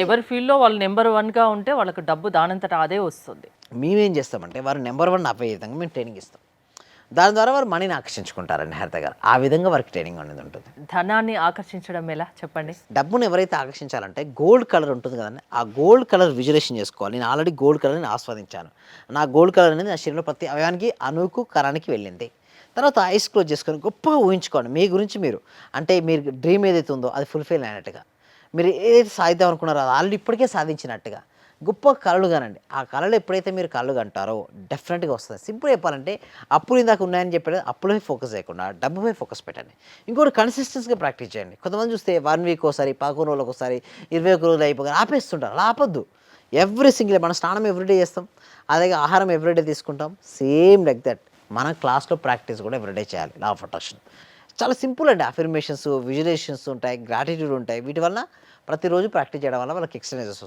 ఎవరి ఫీల్డ్లో వాళ్ళు నెంబర్ వన్గా ఉంటే వాళ్ళకి డబ్బు దానంతట అదే వస్తుంది. మేమేం చేస్తామంటే వారు నెంబర్ వన్ అయ్యే విధంగా మేము ట్రైనింగ్ ఇస్తాం. దాని ద్వారా వారు మనీని ఆకర్షించుకుంటారండి హరిత గారు. ఆ విధంగా వారికి ట్రైనింగ్ అనేది ఉంటుంది. ధనాన్ని ఆకర్షించడం ఎలా చెప్పండి? డబ్బును ఎవరైతే ఆకర్షించాలంటే గోల్డ్ కలర్ ఉంటుంది కదండి, ఆ గోల్డ్ కలర్ విజులేషన్ చేసుకోవాలి. నేను ఆల్రెడీ గోల్డ్ కలర్ని ఆస్వాదించాను. నా గోల్డ్ కలర్ అనేది నా శరీరంలో ప్రతి అవయానికి అణువుకు కణానికి వెళ్ళింది. తర్వాత ఐస్ క్లోజ్ చేసుకొని గొప్పగా ఊహించుకోండి మీ గురించి మీరు. అంటే మీరు డ్రీమ్ ఏదైతే ఉందో అది ఫుల్ఫిల్ అయినట్టుగా, మీరు ఏదైతే సాధిద్దాం అనుకున్నారో అది ఆల్రెడీ ఇప్పటికే సాధించినట్టుగా గొప్ప కళలు కానండి. ఆ కళలు ఎప్పుడైతే మీరు కళ్ళు కంటారో డెఫినెట్గా వస్తుంది. సింపుల్ చెప్పాలంటే అప్పులు ఇందాక ఉన్నాయని చెప్పారు, అప్పులపై ఫోకస్ చేయకుండా డబ్బుపై ఫోకస్ పెట్టండి. ఇంకోటి కన్సిస్టెన్సీగా ప్రాక్టీస్ చేయండి. కొంతమంది చూస్తే 1 వీక్ ఒకసారి, 11 రోజులకు ఒకసారి, 21 రోజులు అయిపోయి ఆపేస్తుంటారు. అలా ఆపొద్దు. ఎవ్రీ సింగిల్ మనం స్నానం ఎవ్రీడే చేస్తాం, అలాగే ఆహారం ఎవ్రీడే తీసుకుంటాం. సేమ్ లైక్ దట్ మన క్లాస్లో ప్రాక్టీస్ కూడా ఎవ్రీడే చేయాలి. లా ఆఫ్ అట్రాక్షన్ చాలా సింపుల్ అండి. అఫర్మేషన్స్, విజువలైజేషన్స్ ఉంటాయి, గ్రాటిట్యూడ్ ఉంటాయి. వీటి వల్ల ప్రతిరోజు ప్రాక్టీస్ చేయడం వల్ల వాళ్ళకి ఎక్స్టర్నైజెస్